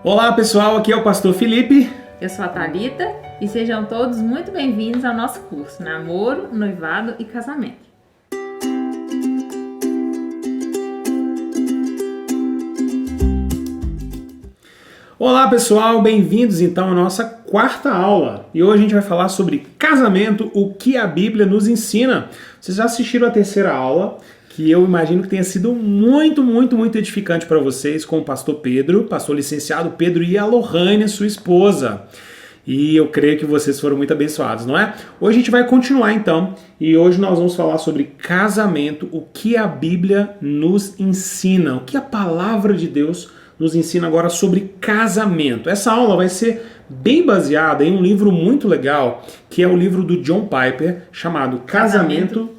Olá pessoal, aqui é o Pastor Felipe. Eu sou a Thalita e sejam todos muito bem-vindos ao nosso curso Namoro, Noivado e Casamento. Olá pessoal, bem-vindos então à nossa quarta aula. E hoje a gente vai falar sobre casamento, o que a Bíblia nos ensina. Vocês já assistiram a terceira aula, que eu imagino que tenha sido muito edificante para vocês com o pastor Pedro, pastor licenciado Pedro e a Lohane, sua esposa. E eu creio que vocês foram muito abençoados, não é? Hoje a gente vai continuar então, e hoje nós vamos falar sobre casamento, o que a Bíblia nos ensina, o que a palavra de Deus nos ensina agora sobre casamento. Essa aula vai ser bem baseada em um livro muito legal, que é o livro do John Piper, chamado Casamento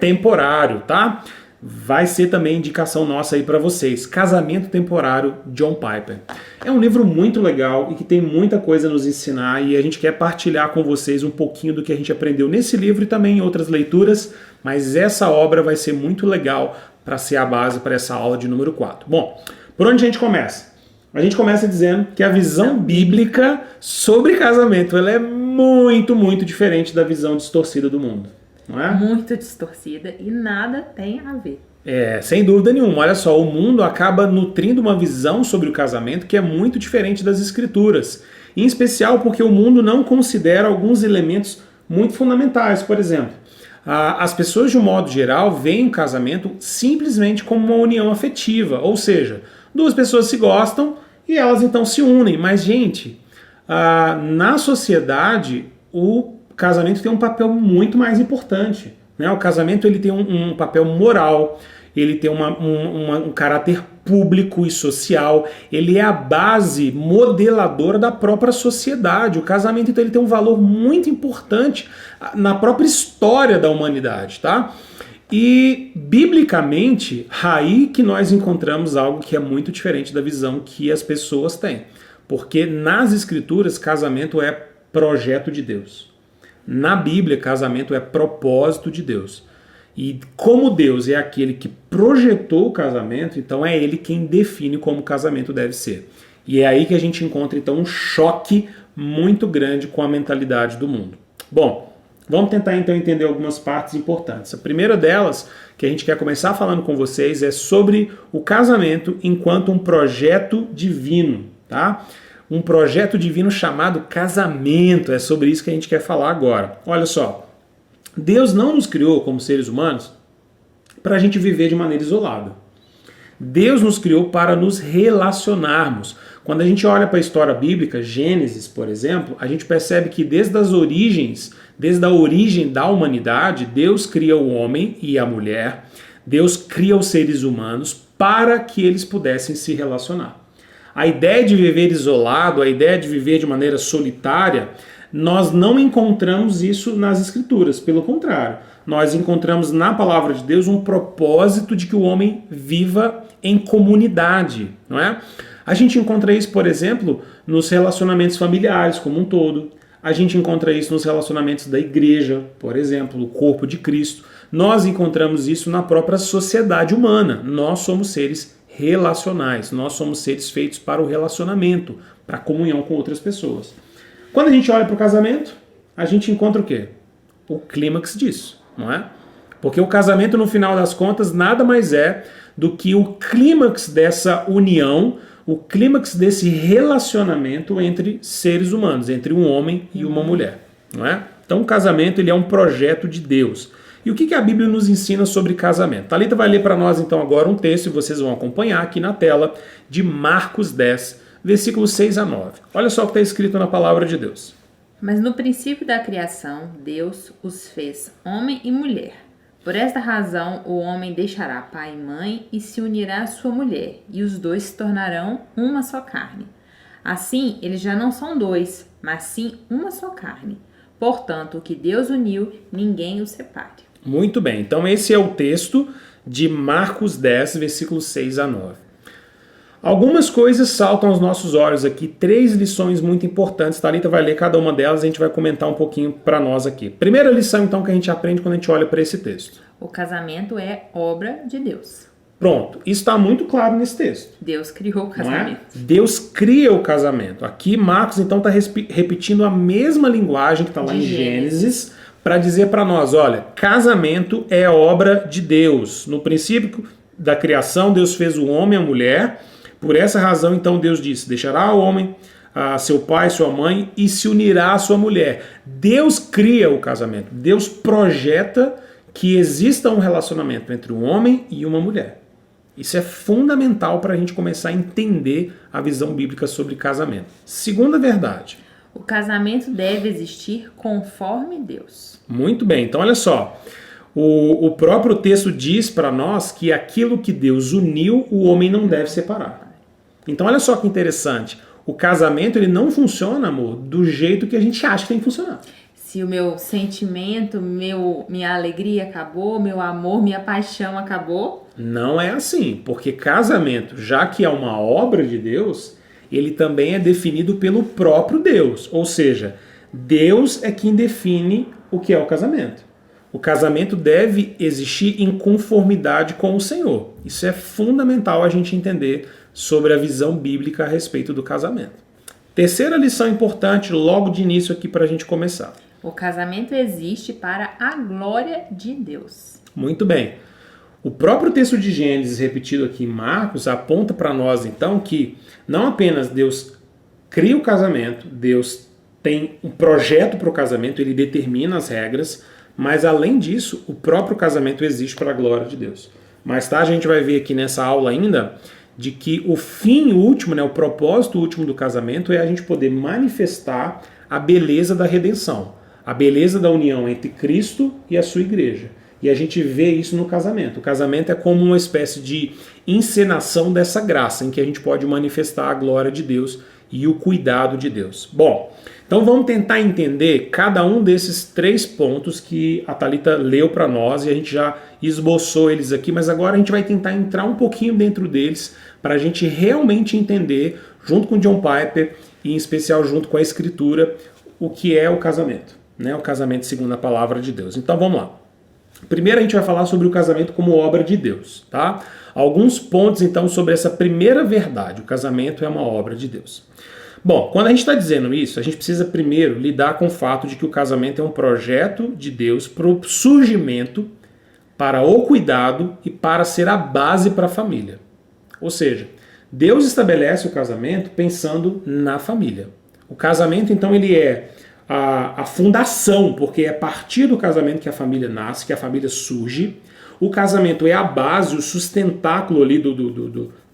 Temporário, tá? Vai ser também indicação nossa aí para vocês. Casamento Temporário, John Piper. É um livro muito legal e que tem muita coisa a nos ensinar e a gente quer partilhar com vocês um pouquinho do que a gente aprendeu nesse livro e também em outras leituras, mas essa obra vai ser muito legal para ser a base para essa aula de número 4. Bom, por onde a gente começa? A gente começa dizendo que a visão bíblica sobre casamento ela é muito diferente da visão distorcida do mundo, não é? Muito distorcida e nada tem a ver. É, sem dúvida nenhuma. Olha só, o mundo acaba nutrindo uma visão sobre o casamento que é muito diferente das escrituras. Em especial porque o mundo não considera alguns elementos muito fundamentais. Por exemplo, as pessoas de um modo geral veem o casamento simplesmente como uma união afetiva, ou seja, duas pessoas se gostam e elas então se unem. Mas, gente, na sociedade o casamento tem um papel muito mais importante, né? O casamento ele tem um papel moral, ele tem um caráter público e social, ele é a base modeladora da própria sociedade. O casamento então, ele tem um valor muito importante na própria história da humanidade, tá? E, biblicamente, aí que nós encontramos algo que é muito diferente da visão que as pessoas têm. Porque nas escrituras, casamento é projeto de Deus. Na Bíblia, casamento é propósito de Deus. E como Deus é aquele que projetou o casamento, então é Ele quem define como o casamento deve ser. E é aí que a gente encontra, então, um choque muito grande com a mentalidade do mundo. Bom, vamos tentar então entender algumas partes importantes. A primeira delas, que a gente quer começar falando com vocês, é sobre o casamento enquanto um projeto divino, tá? Um projeto divino chamado casamento. É sobre isso que a gente quer falar agora. Olha só, Deus não nos criou como seres humanos para a gente viver de maneira isolada. Deus nos criou para nos relacionarmos. Quando a gente olha para a história bíblica, Gênesis, por exemplo, a gente percebe que desde a origem da humanidade, Deus cria o homem e a mulher, Deus cria os seres humanos para que eles pudessem se relacionar. A ideia de viver isolado, a ideia de viver de maneira solitária, nós não encontramos isso nas escrituras. Pelo contrário, nós encontramos na palavra de Deus um propósito de que o homem viva em comunidade, não é? A gente encontra isso, por exemplo, nos relacionamentos familiares como um todo. A gente encontra isso nos relacionamentos da igreja, por exemplo, o corpo de Cristo. Nós encontramos isso na própria sociedade humana. Nós somos seres relacionais. Nós somos seres feitos para o relacionamento, para a comunhão com outras pessoas. Quando a gente olha para o casamento, a gente encontra o quê? O clímax disso, não é? Porque o casamento, no final das contas, nada mais é do que o clímax dessa união, o clímax desse relacionamento entre seres humanos, entre um homem e uma mulher, não é? Então o casamento ele é um projeto de Deus. E o que a Bíblia nos ensina sobre casamento? Thalita vai ler para nós então agora um texto, e vocês vão acompanhar aqui na tela, de Marcos 10, versículos 6 a 9. Olha só o que está escrito na palavra de Deus. Mas no princípio da criação, Deus os fez homem e mulher. Por esta razão, o homem deixará pai e mãe e se unirá à sua mulher, e os dois se tornarão uma só carne. Assim, eles já não são dois, mas sim uma só carne. Portanto, o que Deus uniu, ninguém o separe. Muito bem, então esse é o texto de Marcos 10, versículos 6 a 9. Algumas coisas saltam aos nossos olhos aqui, 3 lições muito importantes. Thalita vai ler cada uma delas e a gente vai comentar um pouquinho para nós aqui. Primeira lição, então, que a gente aprende quando a gente olha para esse texto. O casamento é obra de Deus. Pronto, isso está muito claro nesse texto. Deus criou o Não é? casamento. Deus cria o casamento. Aqui Marcos então está repetindo a mesma linguagem que está lá De em Gênesis. Gênesis para dizer para nós, olha, casamento é obra de Deus. No princípio da criação, Deus fez o homem e a mulher. Por essa razão, então, Deus disse, deixará o homem a seu pai, sua mãe e se unirá à sua mulher. Deus cria o casamento. Deus projeta que exista um relacionamento entre um homem e uma mulher. Isso é fundamental para a gente começar a entender a visão bíblica sobre casamento. Segunda verdade. O casamento deve existir conforme Deus. Muito bem, então olha só. O próprio texto diz para nós que aquilo que Deus uniu, o homem não deve separar. Então olha só que interessante. O casamento ele não funciona, amor, do jeito que a gente acha que tem que funcionar. Se o meu sentimento, minha alegria acabou, meu amor, minha paixão acabou. Não é assim, porque casamento, já que é uma obra de Deus, ele também é definido pelo próprio Deus. Ou seja, Deus é quem define o que é o casamento. O casamento deve existir em conformidade com o Senhor. Isso é fundamental a gente entender sobre a visão bíblica a respeito do casamento. Terceira lição importante logo de início aqui para a gente começar. O casamento existe para a glória de Deus. Muito bem. O próprio texto de Gênesis, repetido aqui em Marcos, aponta para nós, então, que não apenas Deus cria o casamento, Deus tem um projeto para o casamento, ele determina as regras, mas, além disso, o próprio casamento existe para a glória de Deus. Mais tarde a gente vai ver aqui nessa aula ainda de que o fim último, né, o propósito último do casamento é a gente poder manifestar a beleza da redenção, a beleza da união entre Cristo e a sua igreja. E a gente vê isso no casamento. O casamento é como uma espécie de encenação dessa graça, em que a gente pode manifestar a glória de Deus e o cuidado de Deus. Bom, então vamos tentar entender cada um desses 3 pontos que a Thalita leu para nós e a gente já esboçou eles aqui, mas agora a gente vai tentar entrar um pouquinho dentro deles para a gente realmente entender, junto com John Piper e em especial junto com a Escritura, o que é o casamento, né? O casamento segundo a palavra de Deus. Então vamos lá. Primeiro a gente vai falar sobre o casamento como obra de Deus, tá? Alguns pontos então sobre essa primeira verdade, o casamento é uma obra de Deus. Bom, quando a gente está dizendo isso, a gente precisa primeiro lidar com o fato de que o casamento é um projeto de Deus para o surgimento, para o cuidado e para ser a base para a família. Ou seja, Deus estabelece o casamento pensando na família. O casamento então ele é a fundação, porque é a partir do casamento que a família nasce, que a família surge. O casamento é a base, o sustentáculo ali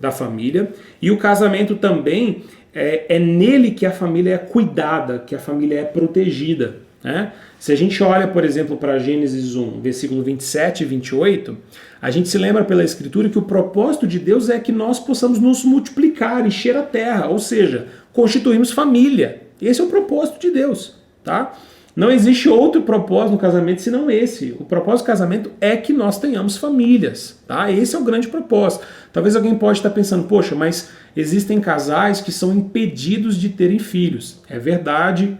da família. E o casamento também é nele que a família é cuidada, que a família é protegida, né? Se a gente olha, por exemplo, para Gênesis 1, versículo 27 e 28, a gente se lembra pela Escritura que o propósito de Deus é que nós possamos nos multiplicar, encher a terra, ou seja, constituirmos família. Esse é o propósito de Deus, tá? Não existe outro propósito no casamento senão esse. O propósito do casamento é que nós tenhamos famílias, tá? Esse é o grande propósito. Talvez alguém pode estar pensando, poxa, mas existem casais que são impedidos de terem filhos. É verdade,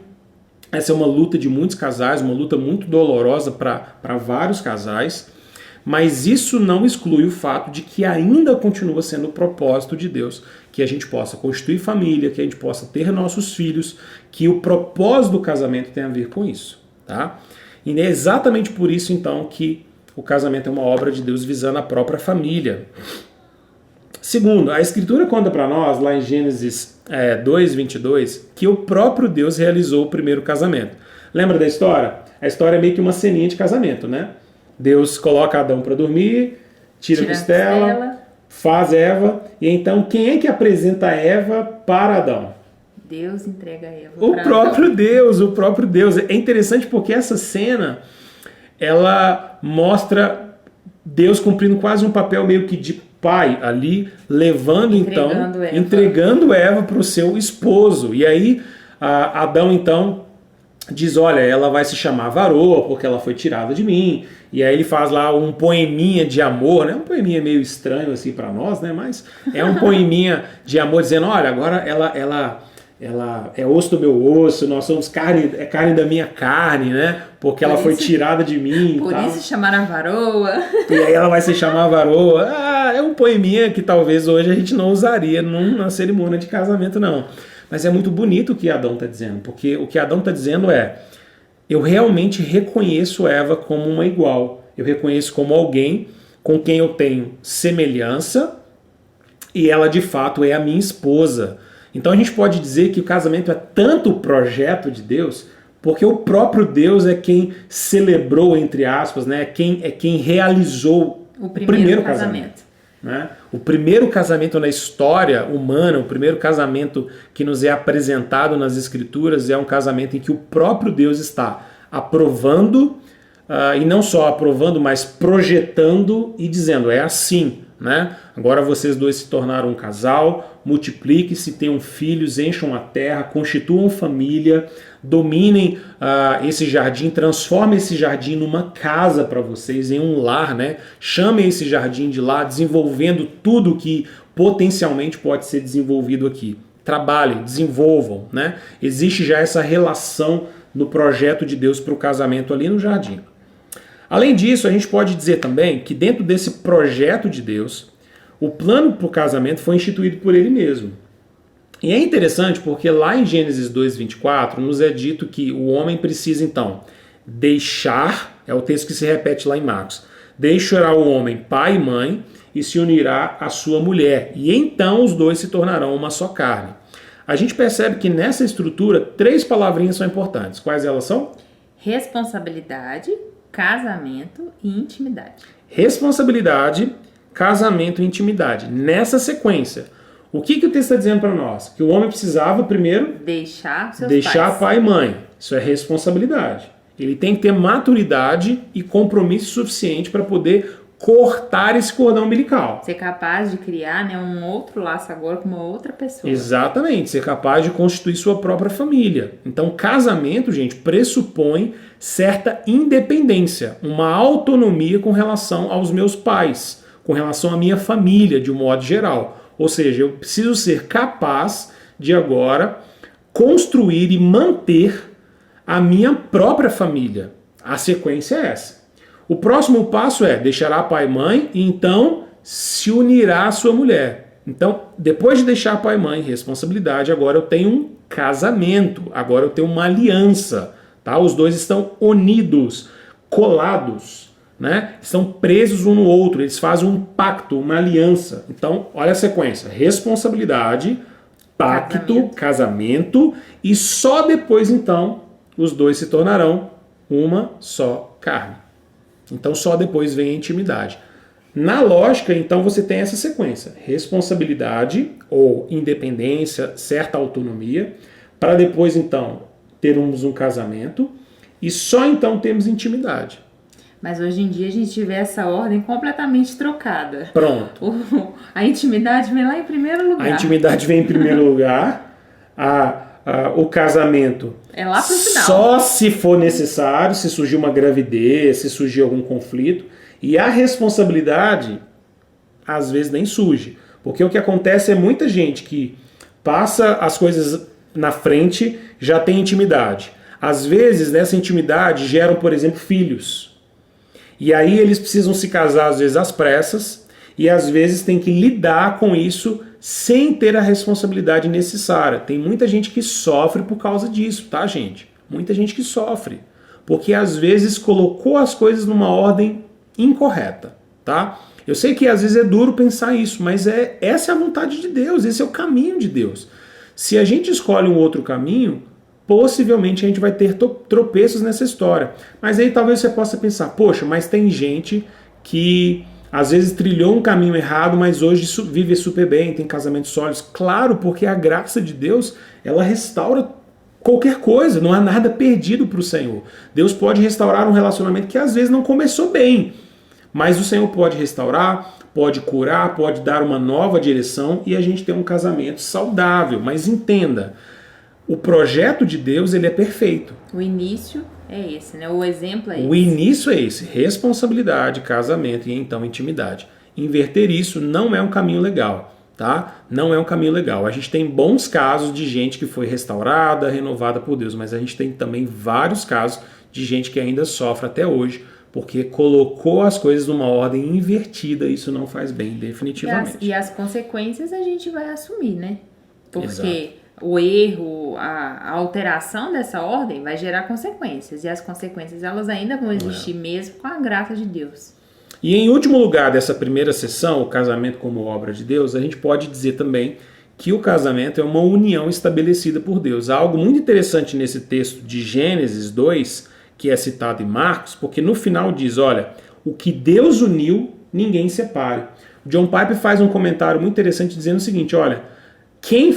essa é uma luta de muitos casais, uma luta muito dolorosa para vários casais, mas isso não exclui o fato de que ainda continua sendo o propósito de Deus, que a gente possa constituir família, que a gente possa ter nossos filhos, que o propósito do casamento tem a ver com isso, tá? E é exatamente por isso, então, que o casamento é uma obra de Deus visando a própria família. Segundo, a Escritura conta para nós, lá em Gênesis 2:22, que o próprio Deus realizou o primeiro casamento. Lembra da história? A história é meio que uma ceninha de casamento, né? Deus coloca Adão para dormir, tira a costela, faz Eva, e então quem é que apresenta a Eva para Adão? Deus entrega a Eva. O próprio Deus. É interessante porque essa cena, ela mostra Deus cumprindo quase um papel meio que de pai ali, levando entregando Eva para o seu esposo. E aí Adão então diz, olha, ela vai se chamar varoa porque ela foi tirada de mim. E aí ele faz lá um poeminha de amor, né? Um poeminha meio estranho assim para nós, né? Mas é um poeminha de amor dizendo, olha, agora ela é osso do meu osso, nós somos carne da minha carne, né? Porque ela foi tirada de mim. Por isso chamaram a varoa. E aí ela vai se chamar varoa. É um poeminha que talvez hoje a gente não usaria numa cerimônia de casamento, não. Mas é muito bonito o que Adão está dizendo, porque o que Adão está dizendo é: eu realmente reconheço Eva como uma igual. Eu reconheço como alguém com quem eu tenho semelhança e ela de fato é a minha esposa. Então a gente pode dizer que o casamento é tanto o projeto de Deus, porque o próprio Deus é quem celebrou, entre aspas, né? Quem realizou o primeiro casamento. Né? O primeiro casamento na história humana, o primeiro casamento que nos é apresentado nas Escrituras é um casamento em que o próprio Deus está aprovando, e não só aprovando, mas projetando e dizendo, é assim. Né? Agora vocês dois se tornaram um casal, multipliquem-se, tenham filhos, encham a terra, constituam família, dominem esse jardim, transformem esse jardim numa casa para vocês, em um lar, né? Chamem esse jardim de lá, desenvolvendo tudo que potencialmente pode ser desenvolvido aqui. Trabalhem, desenvolvam, né? Existe já essa relação no projeto de Deus para o casamento ali no jardim. Além disso, a gente pode dizer também que dentro desse projeto de Deus, o plano para o casamento foi instituído por ele mesmo. E é interessante porque lá em Gênesis 2:24 nos é dito que o homem precisa então deixar, é o texto que se repete lá em Marcos, deixará o homem pai e mãe e se unirá à sua mulher, e então os dois se tornarão uma só carne. A gente percebe que nessa estrutura 3 palavrinhas são importantes. Quais elas são? Responsabilidade, casamento e intimidade. Responsabilidade, casamento e intimidade. Nessa sequência. O que o texto está dizendo para nós? Que o homem precisava primeiro deixar pai e mãe. Isso é responsabilidade. Ele tem que ter maturidade e compromisso suficiente para poder cortar esse cordão umbilical. Ser capaz de criar, né, um outro laço agora com uma outra pessoa. Exatamente, ser capaz de constituir sua própria família. Então, casamento, gente, pressupõe certa independência, uma autonomia com relação aos meus pais, com relação à minha família, de um modo geral. Ou seja, eu preciso ser capaz de agora construir e manter a minha própria família. A sequência é essa. O próximo passo é deixará pai e mãe e então se unirá à sua mulher. Então, depois de deixar pai e mãe, responsabilidade, agora eu tenho um casamento, agora eu tenho uma aliança. Tá? Os dois estão unidos, colados, né? Estão presos um no outro, eles fazem um pacto, uma aliança. Então, olha a sequência: responsabilidade, pacto, casamento e só depois então os dois se tornarão uma só carne. Então só depois vem a intimidade. Na lógica, então, você tem essa sequência: responsabilidade ou independência, certa autonomia, para depois então termos um casamento e só então temos intimidade. Mas hoje em dia a gente vê essa ordem completamente trocada. Pronto. A intimidade vem lá em primeiro lugar. A intimidade vem em primeiro lugar. O casamento é lá pro final. Só se for necessário, se surgir uma gravidez, se surgir algum conflito. E a responsabilidade, às vezes, nem surge. Porque o que acontece é muita gente que passa as coisas na frente, já tem intimidade. Às vezes, nessa intimidade, geram, por exemplo, filhos. E aí eles precisam se casar, às vezes, às pressas, e às vezes tem que lidar com isso sem ter a responsabilidade necessária. Tem muita gente que sofre por causa disso, tá, gente? Muita gente que sofre. Porque às vezes colocou as coisas numa ordem incorreta, tá? Eu sei que às vezes é duro pensar isso, mas essa é a vontade de Deus, esse é o caminho de Deus. Se a gente escolhe um outro caminho, possivelmente a gente vai ter tropeços nessa história. Mas aí talvez você possa pensar, poxa, mas tem gente que às vezes trilhou um caminho errado, mas hoje vive super bem, tem casamentos sólidos. Claro, porque a graça de Deus, ela restaura qualquer coisa, não há nada perdido para o Senhor. Deus pode restaurar um relacionamento que às vezes não começou bem, mas o Senhor pode restaurar, pode curar, pode dar uma nova direção e a gente tem um casamento saudável. Mas entenda, o projeto de Deus, ele é perfeito. O início é esse, né? O exemplo é esse. O início é esse: responsabilidade, casamento e então intimidade. Inverter isso não é um caminho legal, tá? Não é um caminho legal. A gente tem bons casos de gente que foi restaurada, renovada por Deus, mas a gente tem também vários casos de gente que ainda sofre até hoje porque colocou as coisas numa ordem invertida, isso não faz bem, definitivamente. E as consequências a gente vai assumir, né? Porque Exato. o erro, a alteração dessa ordem vai gerar consequências. E as consequências, elas ainda vão existir mesmo com a graça de Deus. E em último lugar dessa primeira sessão, o casamento como obra de Deus, a gente pode dizer também que o casamento é uma união estabelecida por Deus. Há algo muito interessante nesse texto de Gênesis 2, que é citado em Marcos, porque no final diz, olha, o que Deus uniu, ninguém separe. O John Piper faz um comentário muito interessante dizendo o seguinte, olha, quem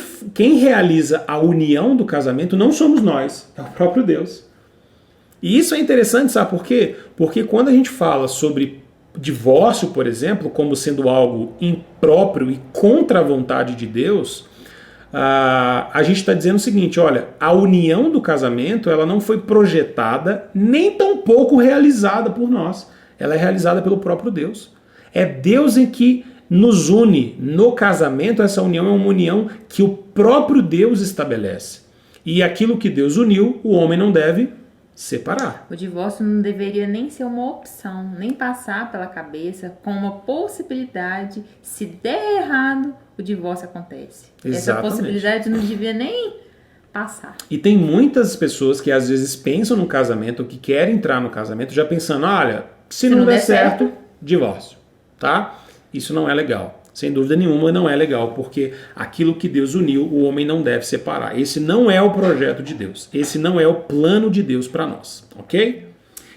realiza a união do casamento não somos nós, é o próprio Deus. E isso é interessante, sabe por quê? Porque quando a gente fala sobre divórcio, por exemplo, como sendo algo impróprio e contra a vontade de Deus, a gente está dizendo o seguinte, olha, a união do casamento ela não foi projetada nem tampouco realizada por nós. Ela é realizada pelo próprio Deus. É Deus em que nos une no casamento. Essa união é uma união que o próprio Deus estabelece. E aquilo que Deus uniu, o homem não deve separar. O divórcio não deveria nem ser uma opção, nem passar pela cabeça com uma possibilidade. Se der errado, o divórcio acontece. Exatamente. Essa possibilidade não devia nem passar. E tem muitas pessoas que às vezes pensam no casamento, que querem entrar no casamento, já pensando, olha, se não der certo, divórcio, tá? Isso não é legal. Sem dúvida nenhuma não é legal, porque aquilo que Deus uniu, o homem não deve separar. Esse não é o projeto de Deus. Esse não é o plano de Deus para nós, ok?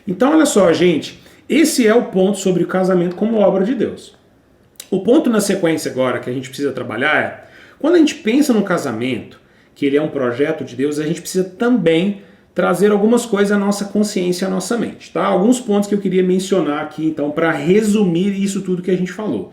Então, olha só, gente. Esse é o ponto sobre o casamento como obra de Deus. O ponto na sequência agora que a gente precisa trabalhar é, quando a gente pensa no casamento, que ele é um projeto de Deus, a gente precisa também trazer algumas coisas à nossa consciência, à nossa mente, tá? Alguns pontos que eu queria mencionar aqui, então, para resumir isso tudo que a gente falou.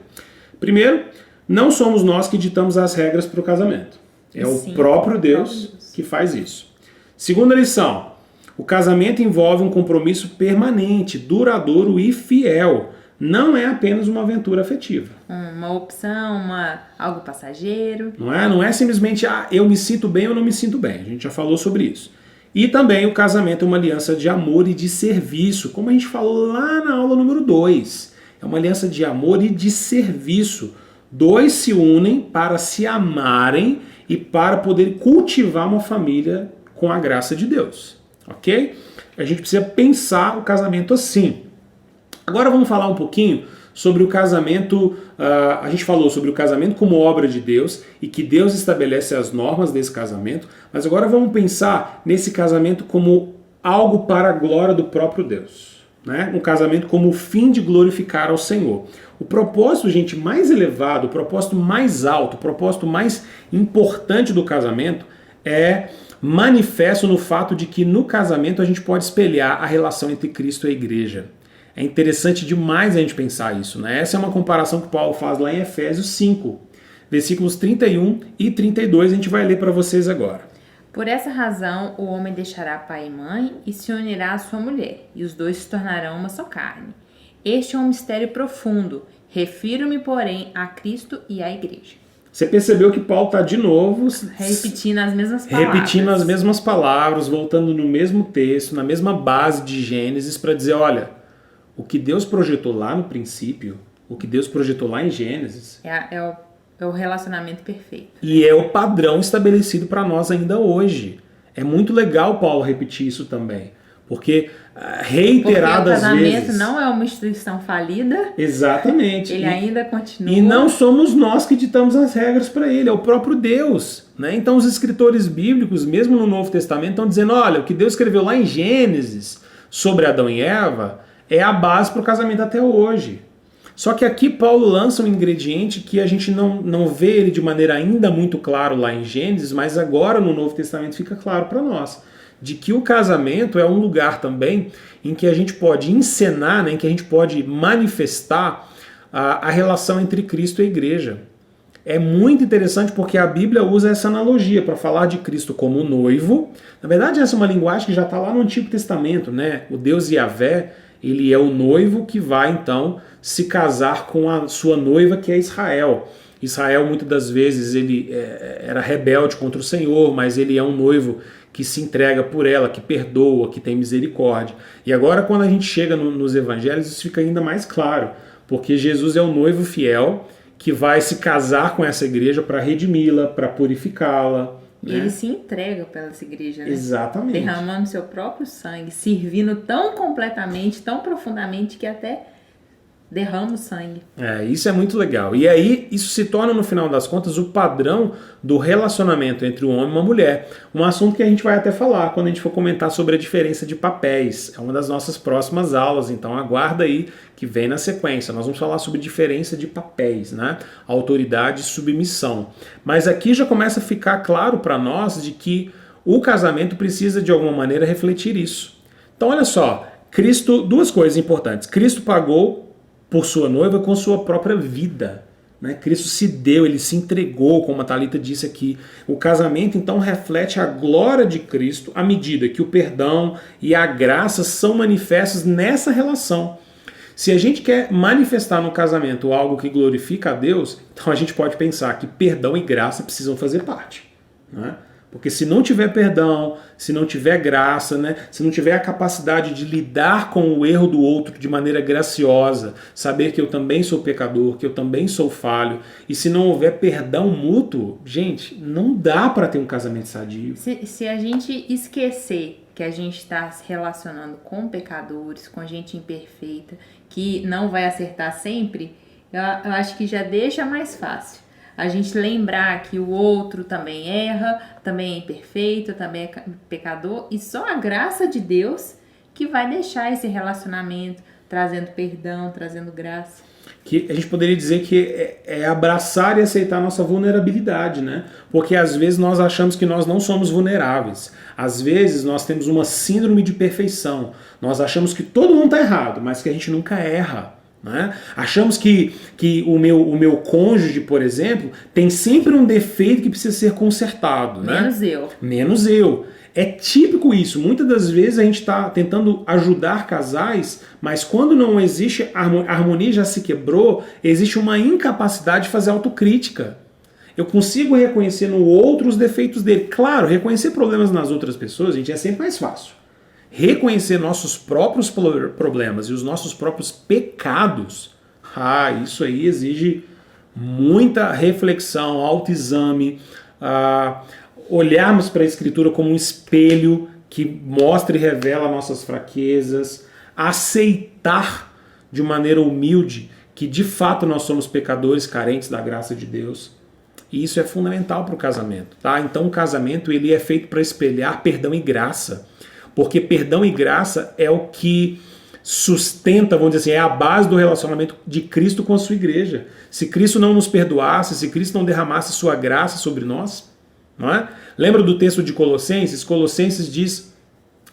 Primeiro, não somos nós que ditamos as regras para o casamento. É o próprio Deus que faz isso. Segunda lição, o casamento envolve um compromisso permanente, duradouro e fiel. Não é apenas uma aventura afetiva. Uma opção, algo passageiro. Não é simplesmente, eu me sinto bem ou não me sinto bem. A gente já falou sobre isso. E também o casamento é uma aliança de amor e de serviço, como a gente falou lá na aula número 2. É uma aliança de amor e de serviço. Dois se unem para se amarem e para poder cultivar uma família com a graça de Deus. Ok? A gente precisa pensar o casamento assim. Agora vamos falar um pouquinho sobre o casamento. A gente falou sobre o casamento como obra de Deus e que Deus estabelece as normas desse casamento. Mas agora vamos pensar nesse casamento como algo para a glória do próprio Deus. Né? Um casamento como o fim de glorificar ao Senhor. O propósito, gente, mais elevado, o propósito mais alto, o propósito mais importante do casamento é manifesto no fato de que no casamento a gente pode espelhar a relação entre Cristo e a igreja. É interessante demais a gente pensar isso. Né? Essa é uma comparação que Paulo faz lá em Efésios 5, versículos 31 e 32, a gente vai ler para vocês agora. Por essa razão, o homem deixará pai e mãe e se unirá à sua mulher, e os dois se tornarão uma só carne. Este é um mistério profundo. Refiro-me, porém, a Cristo e à igreja. Você percebeu que Paulo está de novo repetindo as mesmas palavras. Repetindo as mesmas palavras, voltando no mesmo texto, na mesma base de Gênesis, para dizer, olha, o que Deus projetou lá no princípio, o que Deus projetou lá em Gênesis... É o relacionamento perfeito. E é o padrão estabelecido para nós ainda hoje. É muito legal Paulo repetir isso também. Porque reiteradas vezes... Porque o casamento não é uma instituição falida. Exatamente. Ele ainda continua. E não somos nós que ditamos as regras para ele, é o próprio Deus. Né? Então os escritores bíblicos, mesmo no Novo Testamento, estão dizendo, olha, o que Deus escreveu lá em Gênesis sobre Adão e Eva é a base para o casamento até hoje. Só que aqui Paulo lança um ingrediente que a gente não vê ele de maneira ainda muito claro lá em Gênesis, mas agora no Novo Testamento fica claro para nós, de que o casamento é um lugar também em que a gente pode encenar, né, em que a gente pode manifestar a relação entre Cristo e a igreja. É muito interessante porque a Bíblia usa essa analogia para falar de Cristo como noivo. Na verdade, essa é uma linguagem que já está lá no Antigo Testamento, né? O Deus Yahvé, ele é o noivo que vai, então, se casar com a sua noiva, que é Israel. Israel muitas das vezes ele era rebelde contra o Senhor, mas ele é um noivo que se entrega por ela, que perdoa, que tem misericórdia. E agora quando a gente chega nos evangelhos, isso fica ainda mais claro, porque Jesus é o noivo fiel que vai se casar com essa igreja para redimi-la, para purificá-la. E ele se entrega pela essa igreja, né? Exatamente. Derramando seu próprio sangue, servindo tão completamente, tão profundamente, que até derrama o sangue. Isso é muito legal. E aí, isso se torna, no final das contas, o padrão do relacionamento entre um homem e uma mulher. Um assunto que a gente vai até falar quando a gente for comentar sobre a diferença de papéis. É uma das nossas próximas aulas, então aguarda aí que vem na sequência. Nós vamos falar sobre diferença de papéis, né? Autoridade e submissão. Mas aqui já começa a ficar claro para nós de que o casamento precisa, de alguma maneira, refletir isso. Então, olha só, Cristo, duas coisas importantes. Cristo pagou por sua noiva com sua própria vida. Né? Cristo se deu, ele se entregou, como a Thalita disse aqui. O casamento, então, reflete a glória de Cristo à medida que o perdão e a graça são manifestos nessa relação. Se a gente quer manifestar no casamento algo que glorifica a Deus, então a gente pode pensar que perdão e graça precisam fazer parte. Né? Porque se não tiver perdão, se não tiver graça, né, se não tiver a capacidade de lidar com o erro do outro de maneira graciosa, saber que eu também sou pecador, que eu também sou falho, e se não houver perdão mútuo, gente, não dá para ter um casamento sadio. Se a gente esquecer que a gente está se relacionando com pecadores, com gente imperfeita, que não vai acertar sempre, eu acho que já deixa mais fácil. A gente lembrar que o outro também erra, também é imperfeito, também é pecador, e só a graça de Deus que vai deixar esse relacionamento trazendo perdão, trazendo graça. Que a gente poderia dizer que é abraçar e aceitar a nossa vulnerabilidade, né? Porque às vezes nós achamos que nós não somos vulneráveis. Às vezes nós temos uma síndrome de perfeição. Nós achamos que todo mundo está errado, mas que a gente nunca erra. Né? Achamos que o meu cônjuge, por exemplo, tem sempre um defeito que precisa ser consertado. Menos né? eu. Menos eu. É típico isso. Muitas das vezes a gente está tentando ajudar casais, mas quando não existe a harmonia já se quebrou, existe uma incapacidade de fazer autocrítica. Eu consigo reconhecer no outro os defeitos dele. Claro, reconhecer problemas nas outras pessoas, gente, é sempre mais fácil. Reconhecer nossos próprios problemas e os nossos próprios pecados, isso aí exige muita reflexão, autoexame, olharmos para a Escritura como um espelho que mostra e revela nossas fraquezas, aceitar de maneira humilde que de fato nós somos pecadores carentes da graça de Deus. E isso é fundamental para o casamento. Tá? Então o casamento ele é feito para espelhar perdão e graça. Porque perdão e graça é o que sustenta, vamos dizer assim, é a base do relacionamento de Cristo com a sua igreja. Se Cristo não nos perdoasse, se Cristo não derramasse sua graça sobre nós, não é? Lembra do texto de Colossenses? Colossenses diz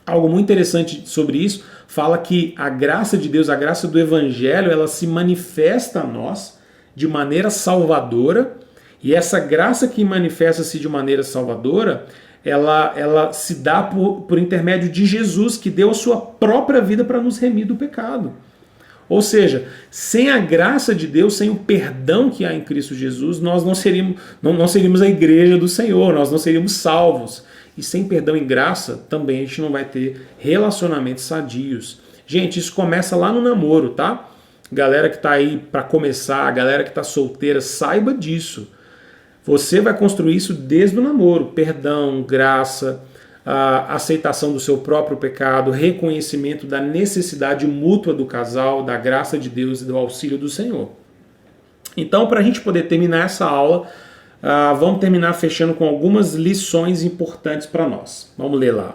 algo muito interessante sobre isso, fala que a graça de Deus, a graça do Evangelho, ela se manifesta a nós de maneira salvadora, e essa graça que manifesta-se de maneira salvadora, ela se dá por intermédio de Jesus, que deu a sua própria vida para nos remir do pecado. Ou seja, sem a graça de Deus, sem o perdão que há em Cristo Jesus, nós não seríamos a igreja do Senhor, nós não seríamos salvos. E sem perdão e graça, também a gente não vai ter relacionamentos sadios. Gente, isso começa lá no namoro, tá? Galera que está aí para começar, galera que está solteira, saiba disso. Você vai construir isso desde o namoro. Perdão, graça, a aceitação do seu próprio pecado, reconhecimento da necessidade mútua do casal, da graça de Deus e do auxílio do Senhor. Então, para a gente poder terminar essa aula, vamos terminar fechando com algumas lições importantes para nós. Vamos ler lá.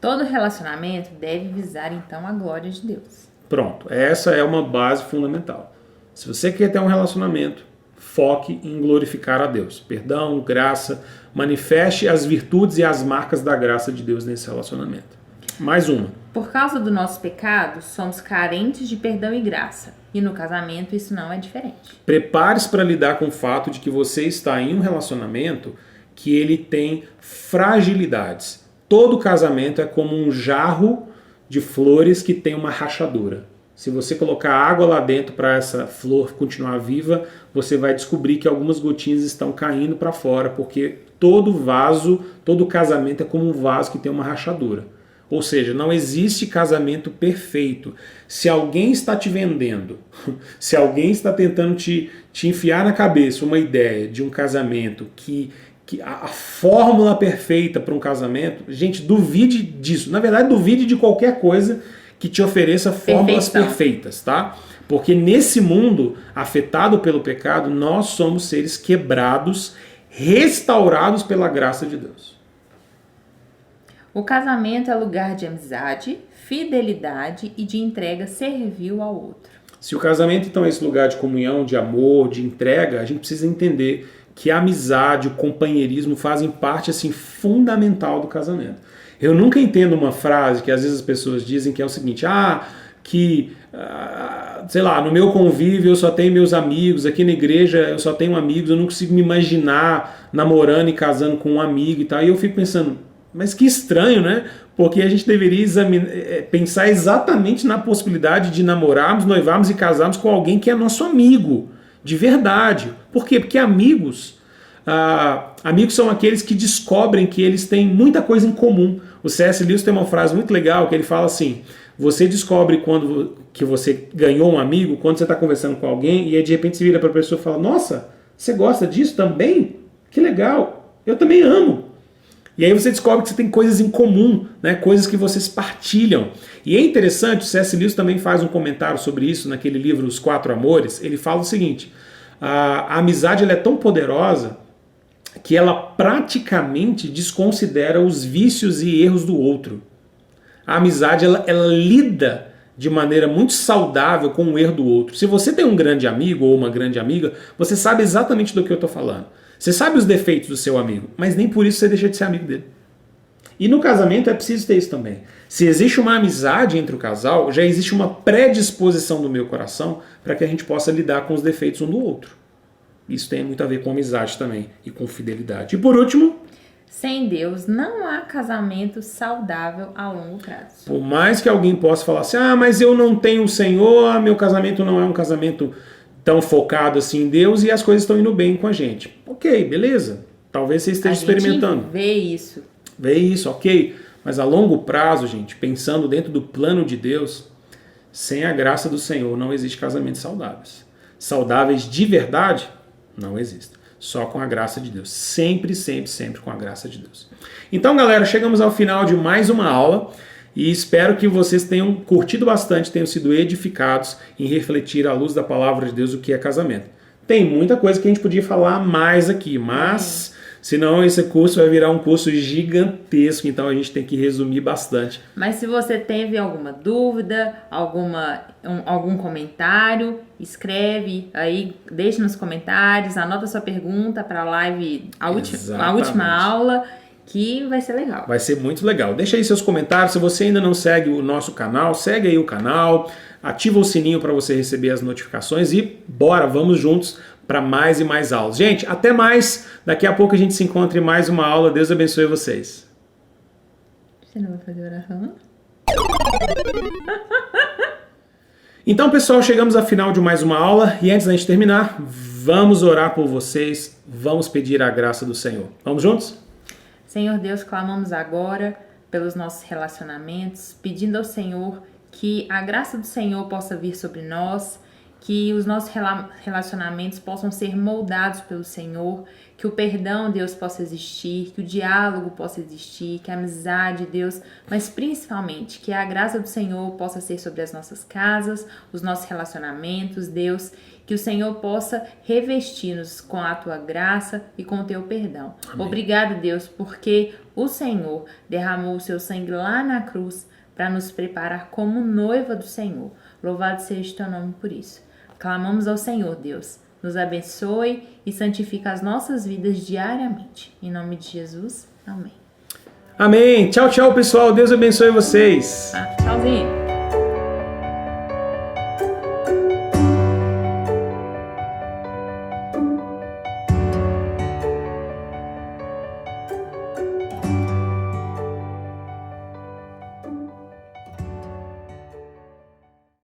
Todo relacionamento deve visar, então, a glória de Deus. Pronto, essa é uma base fundamental. Se você quer ter um relacionamento, foque em glorificar a Deus. Perdão, graça, manifeste as virtudes e as marcas da graça de Deus nesse relacionamento. Mais uma. Por causa do nosso pecado, somos carentes de perdão e graça. E no casamento isso não é diferente. Prepare-se para lidar com o fato de que você está em um relacionamento que ele tem fragilidades. Todo casamento é como um jarro de flores que tem uma rachadura. Se você colocar água lá dentro para essa flor continuar viva, você vai descobrir que algumas gotinhas estão caindo para fora, porque todo vaso, todo casamento é como um vaso que tem uma rachadura. Ou seja, não existe casamento perfeito. Se alguém está te vendendo, se alguém está tentando te enfiar na cabeça uma ideia de um casamento que a fórmula perfeita para um casamento, gente, duvide disso. Na verdade, duvide de qualquer coisa que te ofereça fórmulas perfeitas, tá? Porque nesse mundo afetado pelo pecado, nós somos seres quebrados, restaurados pela graça de Deus. O casamento é lugar de amizade, fidelidade e de entrega servil ao outro. Se o casamento, então, é esse lugar de comunhão, de amor, de entrega, a gente precisa entender que a amizade, o companheirismo fazem parte, assim, fundamental do casamento. Eu nunca entendo uma frase que às vezes as pessoas dizem que é o seguinte, sei lá, no meu convívio eu só tenho meus amigos, aqui na igreja eu só tenho amigos, eu não consigo me imaginar namorando e casando com um amigo e tal. E eu fico pensando, mas que estranho, né? Porque a gente deveria pensar exatamente na possibilidade de namorarmos, noivarmos e casarmos com alguém que é nosso amigo, de verdade. Por quê? Porque amigos são aqueles que descobrem que eles têm muita coisa em comum. O C.S. Lewis tem uma frase muito legal que ele fala assim, você descobre quando que você ganhou um amigo, quando você está conversando com alguém e aí de repente você vira para a pessoa e fala, nossa, você gosta disso também? Que legal, eu também amo. E aí você descobre que você tem coisas em comum, né? Coisas que vocês partilham. E é interessante, o C.S. Lewis também faz um comentário sobre isso naquele livro Os Quatro Amores. Ele fala o seguinte, a amizade ela é tão poderosa que ela praticamente desconsidera os vícios e erros do outro. A amizade ela lida de maneira muito saudável com o erro do outro. Se você tem um grande amigo ou uma grande amiga, você sabe exatamente do que eu estou falando. Você sabe os defeitos do seu amigo, mas nem por isso você deixa de ser amigo dele. E no casamento é preciso ter isso também. Se existe uma amizade entre o casal, já existe uma predisposição do meu coração para que a gente possa lidar com os defeitos um do outro. Isso tem muito a ver com amizade também e com fidelidade. E por último, sem Deus não há casamento saudável a longo prazo. Por mais que alguém possa falar assim, mas eu não tenho o Senhor, meu casamento não é um casamento tão focado assim em Deus e as coisas estão indo bem com a gente. Ok, beleza. Talvez você esteja experimentando. Vê isso. Vê isso, ok. Mas a longo prazo, gente, pensando dentro do plano de Deus, sem a graça do Senhor não existe casamentos saudáveis. Saudáveis de verdade, não existem. Só com a graça de Deus. Sempre, sempre, sempre com a graça de Deus. Então, galera, chegamos ao final de mais uma aula e espero que vocês tenham curtido bastante, tenham sido edificados em refletir à luz da palavra de Deus o que é casamento. Tem muita coisa que a gente podia falar mais aqui, mas senão esse curso vai virar um curso gigantesco, então a gente tem que resumir bastante. Mas se você teve alguma dúvida, algum comentário, escreve aí, deixa nos comentários, anota sua pergunta para a live, a última aula, que vai ser legal. Vai ser muito legal. Deixa aí seus comentários. Se você ainda não segue o nosso canal, segue aí o canal, ativa o sininho para você receber as notificações e bora, vamos juntos para mais e mais aulas. Gente, até mais. Daqui a pouco a gente se encontra em mais uma aula. Deus abençoe vocês. Você não vai fazer oração? Então, pessoal, chegamos ao final de mais uma aula e antes da gente terminar, vamos orar por vocês, vamos pedir a graça do Senhor. Vamos juntos? Senhor Deus, clamamos agora pelos nossos relacionamentos, pedindo ao Senhor que a graça do Senhor possa vir sobre nós, que os nossos relacionamentos possam ser moldados pelo Senhor, que o perdão, Deus, possa existir, que o diálogo possa existir, que a amizade, Deus, mas principalmente que a graça do Senhor possa ser sobre as nossas casas, os nossos relacionamentos, Deus, que o Senhor possa revestir-nos com a tua graça e com o teu perdão. Amém. Obrigado, Deus, porque o Senhor derramou o seu sangue lá na cruz para nos preparar como noiva do Senhor. Louvado seja o teu nome por isso. Clamamos ao Senhor, Deus, nos abençoe e santifica as nossas vidas diariamente. Em nome de Jesus, amém. Amém. Tchau, tchau, pessoal. Deus abençoe vocês. Tchauzinho.